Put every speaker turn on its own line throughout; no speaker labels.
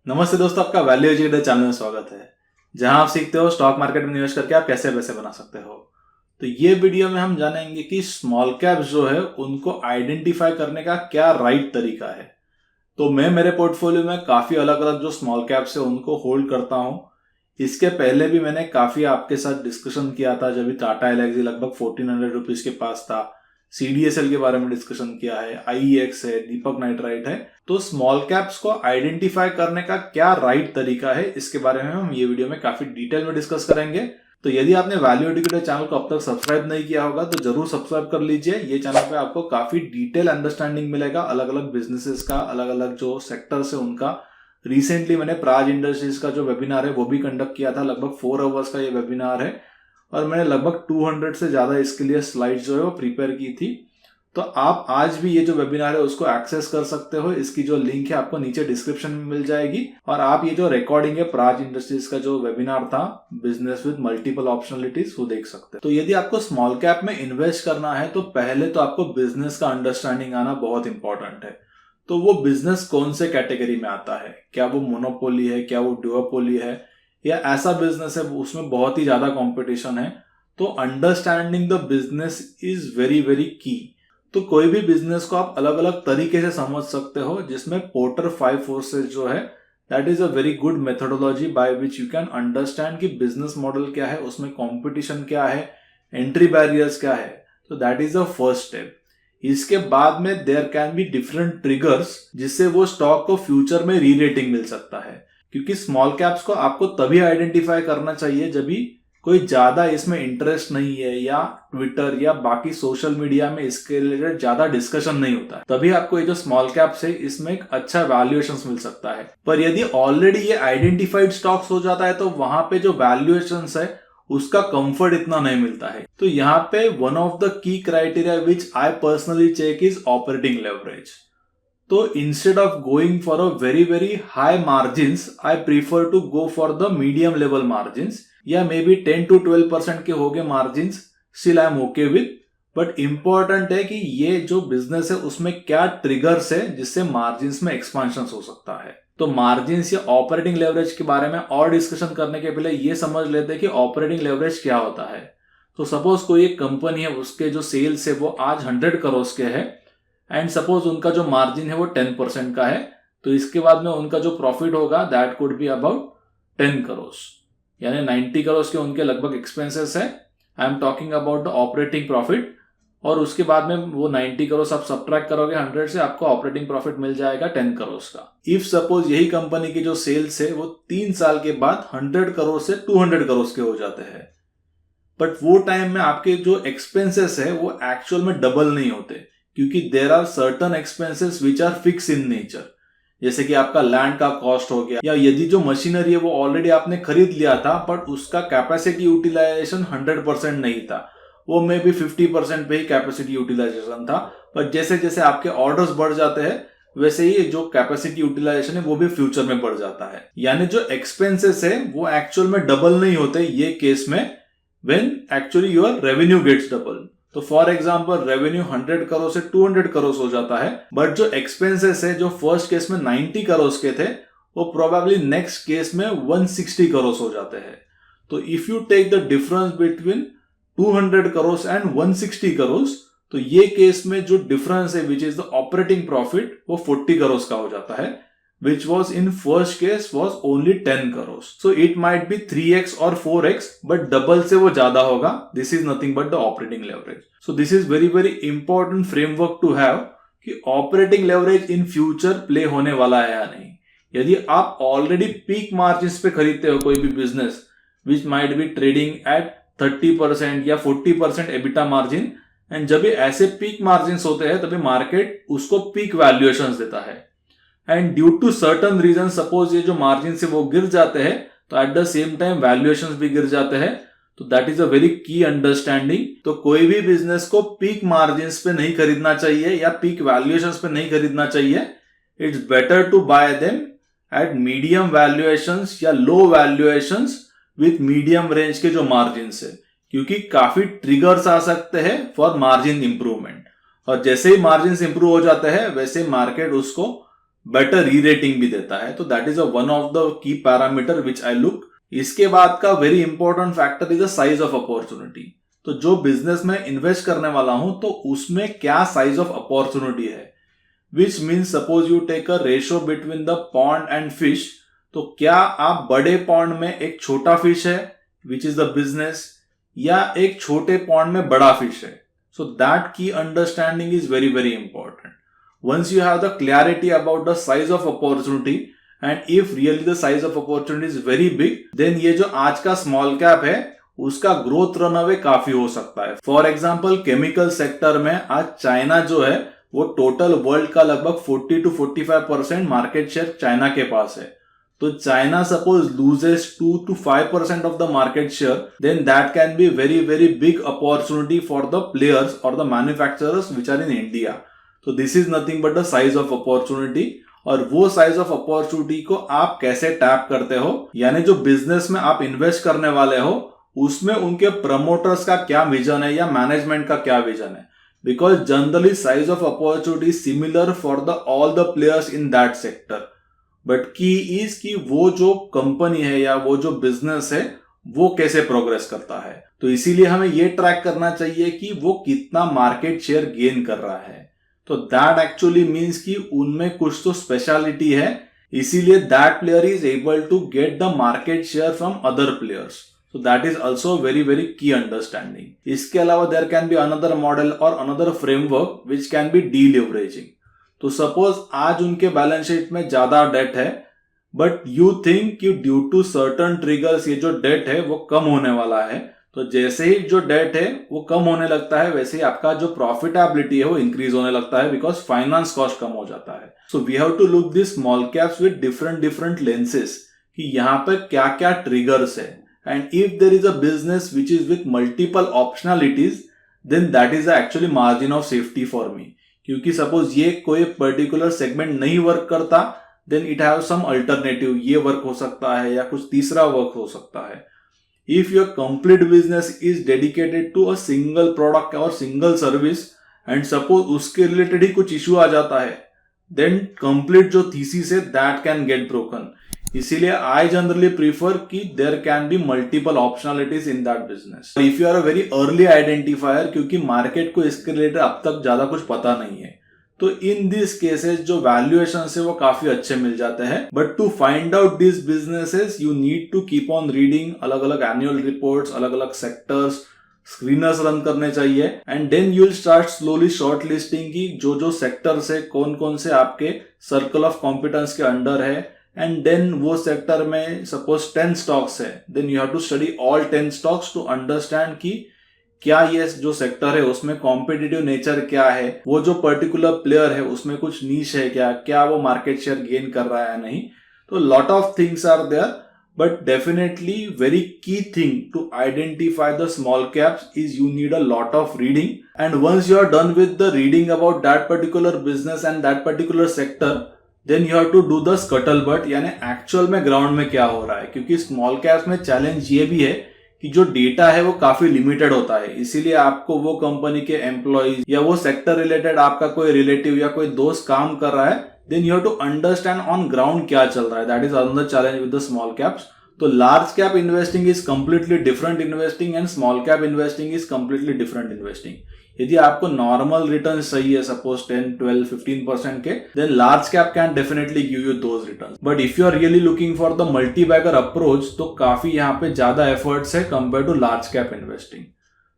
नमस्ते दोस्तों, आपका वैल्यू एजुकेटर चैनल में स्वागत है, जहां आप सीखते हो स्टॉक मार्केट में निवेश करके आप कैसे पैसे बना सकते हो। तो ये वीडियो में हम जानेंगे कि स्मॉल कैप्स जो है उनको आइडेंटिफाई करने का क्या राइट तरीका है। तो मैं मेरे पोर्टफोलियो में काफी अलग अलग जो स्मॉल कैप्स है उनको होल्ड करता हूं। इसके पहले भी मैंने काफी आपके साथ डिस्कशन किया था, जब भी टाटा एलएक्सी लगभग 1400 रुपीज के पास था। सीडीएसएल के बारे में डिस्कशन किया है, आईईएक्स है, दीपक नाइट्राइट है। तो स्मॉल कैप्स को आइडेंटिफाई करने का क्या राइट तरीका है, इसके बारे में हम ये वीडियो में काफी डिटेल में डिस्कस करेंगे। तो यदि आपने वैल्यू एजुकेटर चैनल को अब तक सब्सक्राइब नहीं किया होगा तो जरूर सब्सक्राइब कर लीजिए। ये चैनल पे आपको काफी डिटेल अंडरस्टैंडिंग मिलेगा अलग अलग बिजनेसेस का, अलग अलग जो सेक्टर्स है उनका। रिसेंटली मैंने प्राज इंडस्ट्रीज का जो वेबिनार है वो भी कंडक्ट किया था, लगभग 4 आवर्स का ये वेबिनार है और मैंने लगभग 200 से ज्यादा इसके लिए स्लाइड्स जो है वो प्रिपेयर की थी। तो आप आज भी ये जो वेबिनार है उसको एक्सेस कर सकते हो। इसकी जो लिंक है आपको नीचे डिस्क्रिप्शन में मिल जाएगी। और आप ये जो रिकॉर्डिंग है प्राज इंडस्ट्रीज का जो वेबिनार था, बिजनेस विद मल्टीपल ऑप्शनलिटीज, वो देख सकते हो। तो यदि आपको स्मॉल कैप में इन्वेस्ट करना है तो पहले तो आपको बिजनेस का अंडरस्टैंडिंग आना बहुत इंपॉर्टेंट है। तो वो बिजनेस कौन से कैटेगरी में आता है, क्या वो मोनोपोली है, क्या वो डुओपोली है, या ऐसा बिजनेस है उसमें बहुत ही ज्यादा कंपटीशन है। तो understanding the business is very very की। तो कोई भी बिजनेस को आप अलग अलग तरीके से समझ सकते हो, जिसमें पोर्टर 5 फोर्सेस जो है that is a very good methodology by which you can understand कि बिजनेस मॉडल क्या है, उसमें कंपटीशन क्या है, एंट्री बैरियर्स क्या है। तो that is the first step. इसके बाद में there can be different triggers जिससे वो स्टॉक को फ्यूचर में री रेटिंग मिल सकता है। क्योंकि स्मॉल कैप्स को आपको तभी आइडेंटिफाई करना चाहिए जब भी कोई ज्यादा इसमें इंटरेस्ट नहीं है या ट्विटर या बाकी सोशल मीडिया में इसके रिलेटेड ज्यादा डिस्कशन नहीं होता है, तभी आपको ये जो स्मॉल कैप्स है इसमें एक अच्छा वैल्यूएशन मिल सकता है। पर यदि ऑलरेडी ये आइडेंटिफाइड स्टॉक्स हो जाता है तो वहां पे जो वैल्यूएशन है उसका कंफर्ट इतना नहीं मिलता है। तो यहाँ पे one of the key criteria which I personally check is operating leverage. तो instead of going for a very very high margins, I prefer to go for the medium level margins, या maybe 10 to 12% के हो गए margins, still I am okay with. But important है कि ये जो business है उसमें क्या ट्रिगर्स है जिससे मार्जिन्स में एक्सपांशन हो सकता है। तो मार्जिन्स या ऑपरेटिंग लेवरेज के बारे में और डिस्कशन करने के पहले ये समझ लेते हैं कि ऑपरेटिंग लेवरेज क्या होता है। तो सपोज कोई एक कंपनी है, उसके जो सेल्स है वो आज 100 करोड़ के है एंड सपोज उनका जो मार्जिन है वो 10% का है। तो इसके बाद में उनका जो प्रॉफिट होगा that could be about 10 crore, यानी 90 करोड़ के उनके लगभग एक्सपेंसेस है। I am talking about the operating profit. और उसके बाद में वो 90 करोड़ आप सब्ट्रैक्ट करोगे 100 से, आपको ऑपरेटिंग प्रॉफिट मिल जाएगा 10 करोड़ का। इफ सपोज यही कंपनी की जो सेल्स है वो 3 साल के बाद 100 करोड़ से 200 करोड़ के हो जाते हैं, बट वो टाइम में आपके जो एक्सपेंसेस है वो एक्चुअल में डबल नहीं होते, क्योंकि there are certain expenses which are fixed in nature. जैसे कि आपका लैंड का कॉस्ट हो गया, या यदि जो मशीनरी है वो ऑलरेडी आपने खरीद लिया था बट उसका कैपेसिटी यूटिलाइजेशन 100% नहीं था, वो मे बी 50% पे ही कैपेसिटी यूटिलाइजेशन था। पर जैसे जैसे आपके ऑर्डर्स बढ़ जाते हैं वैसे ही जो कैपेसिटी यूटिलाइजेशन है वो भी फ्यूचर में बढ़ जाता है। यानी जो एक्सपेंसेस है वो एक्चुअल में डबल नहीं होते ये केस में, when actually your revenue gets double. तो फॉर एग्जाम्पल रेवेन्यू 100 करोड़ से 200 करोड़ हो जाता है, बट जो एक्सपेंसेस है जो फर्स्ट केस में 90 करोड़ के थे वो प्रोबेबली नेक्स्ट केस में 160 करोड़ हो जाते हैं। तो if you take the difference between 200 crore and 160 crore, तो ये केस में जो डिफरेंस है which is the operating profit वो 40 करोड़ का हो जाता है, which was in first case was only 10 crores. So it might be 3x or 4x, but double से वो ज्यादा होगा. This is nothing but the operating leverage. So this is very very important framework to have कि operating leverage in future play होने वाला है या नहीं। यदि आप already peak margins पे खरीदते हो कोई भी business, which might be trading at 30% या 40% EBITDA margin, and जब भी ऐसे peak margins होते हैं तभी market उसको peak valuations देता है। And due to certain reason suppose ये जो मार्जिन से वो गिर जाते हैं तो at the same time valuations भी गिर जाते हैं। तो that is a very key understanding. तो कोई भी बिजनेस को पीक मार्जिन्स पे नहीं खरीदना चाहिए या पीक वैल्यूएशंस पे नहीं खरीदना चाहिए। It's better to buy them at medium valuations या low valuations with medium range के जो मार्जिन है, क्योंकि काफी ट्रिगर्स आ सकते हैं फॉर मार्जिन इंप्रूवमेंट। और जैसे ही मार्जिन इंप्रूव हो जाते हैं वैसे मार्केट उसको बेटर री रेटिंग भी देता है। तो that is one of the की पैरामीटर विच आई लुक। इसके बाद का very important factor is the size of opportunity. तो जो बिजनेस में इन्वेस्ट करने वाला हूं तो उसमें क्या साइज ऑफ अपॉर्चुनिटी है, which means suppose you take a ratio between the pond and fish. तो क्या आप बड़े पॉन्ड में एक छोटा फिश है विच इज द बिजनेस, या एक छोटे पॉन्ड में बड़ा फिश है। सो दैट की understanding is very very important. Once you have the clarity about the size of opportunity and if really the size of opportunity is very big, then ये जो आज का स्मॉल कैप है उसका growth runaway काफी हो सकता है। फॉर एग्जांपल केमिकल सेक्टर में आज चाइना जो है वो टोटल वर्ल्ड का लगभग 40 to 45% मार्केट शेयर चाइना के पास है। तो China suppose loses 2 to 5% of the market share, then that can be very very big opportunity for the players or the manufacturers which are in India. तो this is nothing but the size of opportunity. और वो size of opportunity को आप कैसे tap करते हो, यानी जो बिजनेस में आप इन्वेस्ट करने वाले हो उसमें उनके प्रमोटर्स का क्या विजन है या मैनेजमेंट का क्या विजन है। Because generally size of opportunity similar for the all the players in that sector, but की इज कि वो जो कंपनी है या वो जो बिजनेस है वो कैसे प्रोग्रेस करता है। तो इसीलिए हमें ये ट्रैक करना चाहिए कि वो कितना मार्केट शेयर गेन कर रहा है। तो दैट एक्चुअली मीन्स कि उनमें कुछ तो स्पेशलिटी है, इसीलिए that player is able to get the market share from other players. So that is also very very key understanding. इसके अलावा there can be another model और another framework which can be deleveraging. तो suppose आज उनके balance sheet में ज्यादा date है, but you think कि ड्यू टू सर्टन ट्रिगर्स ये जो डेट है वो कम होने वाला है। तो जैसे ही जो डेट है वो कम होने लगता है वैसे ही आपका जो प्रॉफिटेबिलिटी है वो इंक्रीज होने लगता है, बिकॉज फाइनेंस कॉस्ट कम हो जाता है। So we have to look this small caps with different lenses कि यहाँ पे क्या क्या ट्रिगर्स है। And if there is a business which is with multiple optionalities, then that is actually margin of safety for me. क्योंकि suppose ये कोई particular segment नहीं वर्क करता, then it have some alternative, ये वर्क हो सकता है या कुछ तीसरा वर्क हो सकता है। If your complete business is dedicated to a single product or single service and suppose उसके related ही कुछ issue आ जाता है, then complete जो thesis है that can get broken. इसीलिए I generally prefer कि there can be multiple optionalities in that business. If you are a very early identifier, क्योंकि market को इसके related अब तक ज्यादा कुछ पता नहीं है, तो इन दिस केसेस जो वैल्यूएशन है वो काफी अच्छे मिल जाते हैं। But to find out this businesses you need to keep on reading अलग अलग एनुअल रिपोर्ट्स, अलग अलग सेक्टर्स, स्क्रीनर्स रन करने चाहिए। And then you will start slowly short listing की जो जो सेक्टर्स है कौन कौन से आपके सर्कल ऑफ कॉम्पिटेंस के अंडर है। एंड देन वो सेक्टर में सपोज 10 स्टॉक्स है, then you have to study all 10 stocks to understand कि क्या ये जो सेक्टर है उसमें कॉम्पिटिटिव नेचर क्या है, वो जो पर्टिकुलर प्लेयर है उसमें कुछ नीश है क्या वो मार्केट शेयर गेन कर रहा है नहीं। तो lot of things are there, but definitely very key thing to identify the small caps is you need a lot of reading. And once you are done with the reading about that particular business and that particular sector, then you have to do the scuttlebutt, यानी actual में ground में क्या हो रहा है। क्योंकि small caps में challenge ये भी है कि जो डेटा है वो काफी लिमिटेड होता है, इसीलिए आपको वो कंपनी के एम्प्लॉइज या वो सेक्टर रिलेटेड आपका कोई रिलेटिव या कोई दोस्त काम कर रहा है, then you have to understand on ground क्या चल रहा है। That is another challenge with the small caps. तो large cap investing is completely different investing and small cap investing is completely different investing. यदि आपको नॉर्मल रिटर्न चाहिए suppose 10, 12, 15% के, then large cap can definitely give you those return. But if you are really looking for the multi bagger approach, तो काफी यहाँ पे ज्यादा efforts है compare to large cap investing.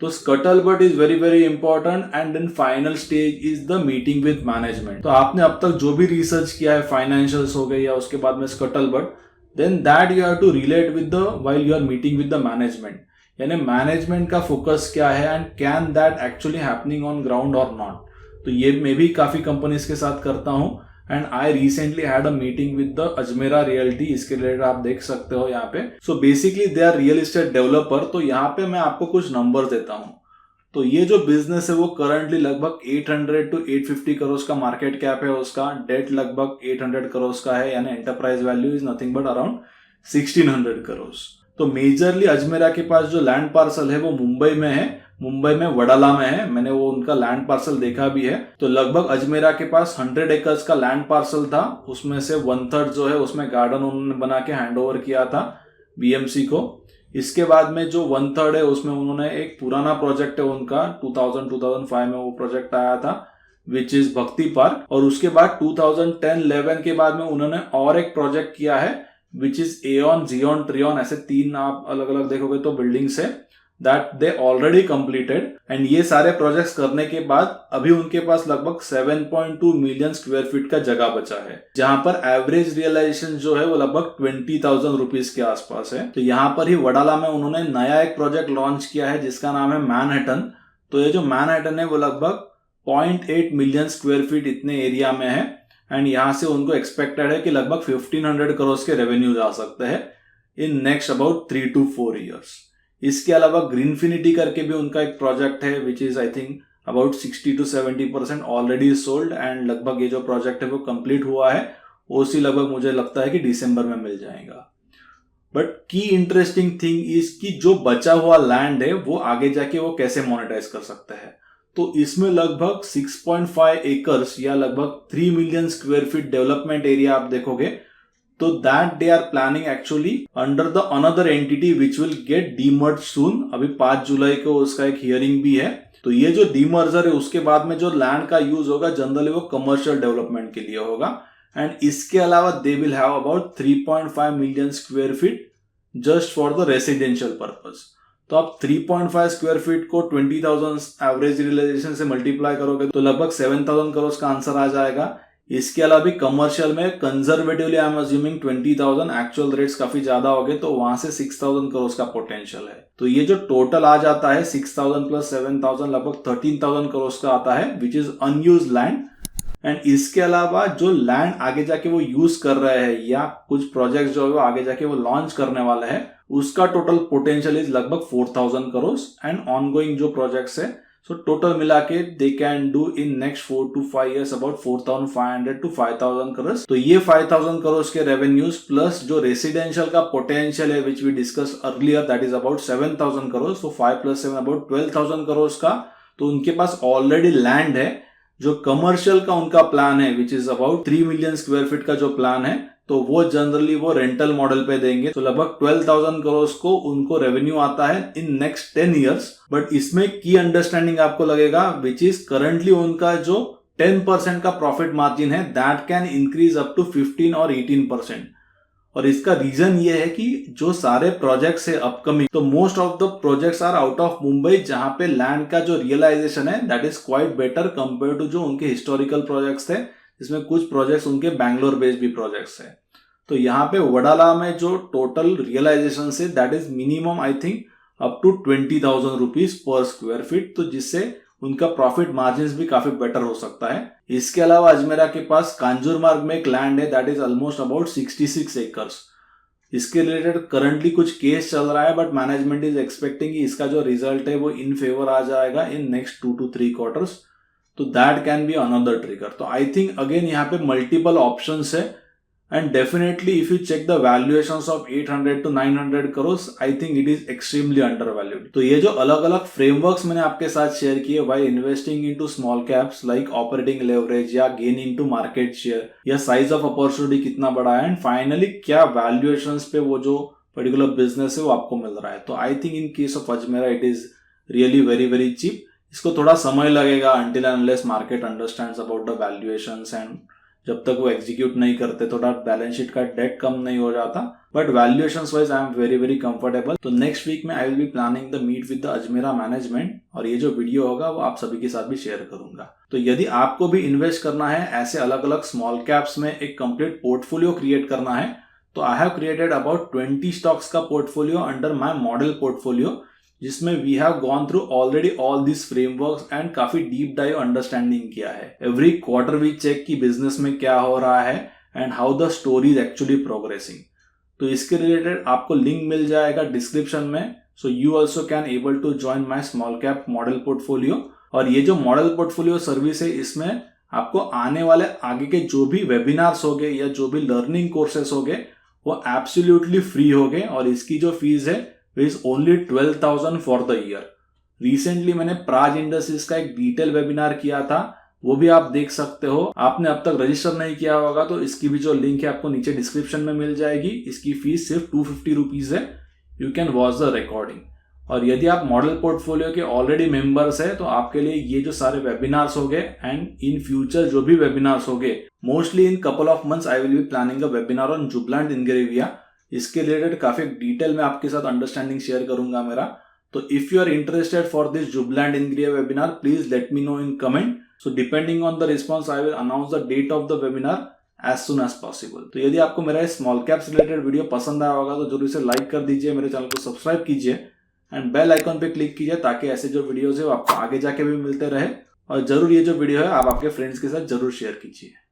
तो scuttlebutt is very very important. And then final stage is the meeting with management. तो आपने अब तक जो भी रिसर्च किया है, फाइनेंशियल्स हो गए या उसके बाद में scuttle but, then that you have to relate with the while you are meeting with the management, यानी मैनेजमेंट का फोकस क्या है and can that actually happening on ground और नॉट। तो ये मैं भी काफी कंपनीज के साथ करता हूँ। And I recently had a meeting with the Ajmera realty, इसके रिलेटेड आप देख सकते हो यहाँ पे। So basically they are real estate developer. तो यहाँ पे मैं आपको कुछ नंबर देता हूँ। तो ये जो बिजनेस है वो करंटली लगभग 800 to 850 करोड़ का मार्केट कैप है उसका, डेट लगभग 800 करोड़ का है, यानी enterprise value is nothing but around 1600 crore. तो मेजरली अजमेरा के पास जो लैंड पार्सल है वो मुंबई में है, मुंबई में वडाला में है। मैंने वो उनका लैंड पार्सल देखा भी है। तो लगभग अजमेरा के पास 100 एकर्स का लैंड पार्सल था, उसमें से 1/3 जो है उसमें गार्डन उन्होंने बना के हैंड ओवर किया था बीएमसी को। इसके बाद में जो 1/3 है उसमें उन्होंने एक पुराना प्रोजेक्ट है उनका 2000-2005 में वो प्रोजेक्ट आया था विच इज भक्ति पार्क, और उसके बाद 2010-11 के बाद में उन्होंने और एक प्रोजेक्ट किया है which is Aeon, Zeon, Treon, ऐसे 3 आप अलग अलग देखोगे तो बिल्डिंग्स है that they already completed. And ये सारे प्रोजेक्ट्स करने के बाद अभी उनके पास लगभग 7.2 मिलियन स्क्वायर फीट का जगह बचा है, जहां पर एवरेज रियलाइजेशन जो है वो लगभग 20,000 रुपीज के आसपास है। तो यहाँ पर ही वडाला में उन्होंने नया एक प्रोजेक्ट लॉन्च किया है जिसका नाम है मैनहट्टन। तो ये जो मैनहट्टन है वो लगभग 0.8 मिलियन स्क्वायर फीट इतने एरिया में है, एंड यहाँ से उनको एक्सपेक्टेड है कि लगभग 1500 करोड़ के रेवेन्यूज आ सकते हैं in next about 3 to 4 years. इसके अलावा ग्रीनफिनिटी करके भी उनका एक प्रोजेक्ट है which is I think about 60 to 70% already sold, and लगभग ये जो प्रोजेक्ट है वो कंप्लीट हुआ है। ओसी लगभग मुझे लगता है कि दिसंबर में मिल जाएगा। बट की इंटरेस्टिंग थिंग इज कि जो बचा हुआ लैंड है वो आगे जाके वो कैसे मोनेटाइज कर सकते हैं। तो इसमें लगभग 6.5 एकर्स या लगभग 3 million square feet development area आप देखोगे, तो that they are planning actually under the another entity which will get demerge soon. अभी 5 जुलाई को उसका एक हियरिंग भी है। तो ये जो डीमर्जर है उसके बाद में जो लैंड का यूज होगा जनरली वो कमर्शियल डेवलपमेंट के लिए होगा, एंड इसके अलावा they will have about 3.5 million square feet just for the residential purpose. तो आप 3.5 स्क्वायर फीट को 20,000 एवरेज रियलाइजेशन से मल्टीप्लाई करोगे तो लगभग 7,000 करोड़ का आंसर आ जाएगा। इसके अलावा भी कमर्शियल में conservatively I am assuming 20,000, actual rates काफी ज्यादा हो गए तो वहां से 6,000 करोड़ का पोटेंशियल है। तो ये जो टोटल आ जाता है 6,000 प्लस 7,000 लगभग 13,000 करोड़ का आता है which is unused land. And इसके अलावा जो लैंड आगे जाके वो यूज कर रहे हैं या कुछ प्रोजेक्ट जो है वो आगे जाके वो लॉन्च करने वाले हैं उसका टोटल पोटेंशियल इज लगभग 4,000 करोड़, एंड ऑनगोइंग जो प्रोजेक्ट्स है सो टोटल मिला के they can do in next 4 to 5 years about 4,500 to 5,000 crore. तो ये 5,000 करोड़ के रेवेन्यूज प्लस जो रेसिडेंशियल का पोटेंशियल है which we discuss earlier that is about 7,000 crore. So 5 + 7 about 12,000 crore का तो उनके पास ऑलरेडी लैंड है। जो कमर्शियल का उनका प्लान है which is about 3 million square feet का जो प्लान है तो वो जनरली वो रेंटल मॉडल पे देंगे। तो लगभग 12,000 करोड़ को उनको रेवेन्यू आता है इन नेक्स्ट 10 ईयर्स। बट इसमें की अंडरस्टैंडिंग आपको लगेगा विच इज करंटली उनका जो 10% का प्रॉफिट मार्जिन है that can increase up to 15 और 18%। और इसका रीजन ये है कि जो सारे प्रोजेक्ट्स है अपकमिंग तो most of the projects are out of Mumbai, जहां पे लैंड का जो रियलाइजेशन है that is quite better compare to जो उनके हिस्टोरिकल प्रोजेक्ट्स थे, जिसमें कुछ प्रोजेक्ट्स उनके बैंगलोर बेस्ड भी प्रोजेक्ट्स है। तो यहाँ पे वडाला में जो टोटल रियलाइजेशन से that is minimum I think up to 20,000 rupees per square feet, तो जिससे उनका प्रॉफिट मार्जिन भी काफी बेटर हो सकता है। इसके अलावा अजमेरा के पास कांजूरमार्ग में एक लैंड है that is almost about 66 acres. इसके रिलेटेड करंटली कुछ केस चल रहा है बट मैनेजमेंट इज एक्सपेक्टिंग कि इसका जो रिजल्ट है वो इन फेवर आ जाएगा इन नेक्स्ट 2 to 3 क्वार्टर्स। तो that can be another trigger. तो आई थिंक अगेन यहाँ पे मल्टीपल ऑप्शंस है, and definitely if you check the valuations of 800 to 900 crores I think it is extremely undervalued। तो ये जो अलग अलग frameworks मैंने आपके साथ शेयर किए while investing into small caps like operating leverage या gain into market share या size of opportunity कितना बड़ा है and finally क्या valuations पे वो जो particular business है वो आपको मिल रहा है। तो I think in case of Ajmera it is really very very cheap। इसको थोड़ा समय लगेगा until unless market understands about the valuations and जब तक वो एग्जीक्यूट नहीं करते थोड़ा बैलेंस शीट का डेट कम नहीं हो जाता। But valuations wise I am very very comfortable. तो नेक्स्ट वीक में I will be planning the meet with the Ajmera management और ये जो वीडियो होगा वो आप सभी के साथ भी शेयर करूंगा। तो यदि आपको भी इन्वेस्ट करना है ऐसे अलग अलग स्मॉल कैप्स में एक कंप्लीट पोर्टफोलियो क्रिएट करना है तो I have created about 20 stocks का portfolio under my model portfolio, जिसमें we have gone through already all this frameworks and काफी डीप डाइव अंडरस्टैंडिंग किया है। एवरी क्वार्टर वी चेक कि बिजनेस में क्या हो रहा है and how the story is actually progressing. तो इसके रिलेटेड आपको लिंक मिल जाएगा डिस्क्रिप्शन में। So you also can able to join my small cap model portfolio. और ये जो मॉडल पोर्टफोलियो सर्विस है इसमें आपको आने वाले आगे के जो भी वेबिनार्स होंगे या जो भी लर्निंग कोर्सेस होंगे वो एब्सोल्युटली फ्री हो गए और इसकी जो फीस है is only 12,000 for the year. Recently मैंने प्राज इंडस्ट्रीज का एक डिटेल वेबिनार किया था, वो भी आप देख सकते हो। आपने अब तक रजिस्टर नहीं किया होगा तो इसकी भी जो लिंक है आपको नीचे डिस्क्रिप्शन में मिल जाएगी। इसकी फीस सिर्फ 250 रुपीज है। You can watch the recording. और यदि आप मॉडल पोर्टफोलियो के ऑलरेडी मेंबर्स है तो आपके लिए ये जो सारे वेबिनार्स हो गए एंड इन फ्यूचर जो भी वेबिनार्स हो गए, mostly in couple of months I will be planning a webinar on Jubilant Ingrevia. इसके रिलेटेड काफी डिटेल में आपके साथ अंडरस्टैंडिंग शेयर करूंगा मेरा। तो if you are interested for this Jubilant Ingrevia webinar, please let me know in comment. So depending on the response, I will announce the date of the webinar as soon as possible. तो यदि आपको मेरा small caps related video पसंद आया होगा तो जरूर इसे लाइक कर दीजिए, मेरे चैनल को सब्सक्राइब कीजिए एंड बेल आइकॉन पे क्लिक कीजिए ताकि ऐसे जो वीडियोस है वो आपको आगे जाके भी मिलते रहे। और जरूर ये जो वीडियो है आप आपके फ्रेंड्स के साथ जरूर शेयर कीजिए।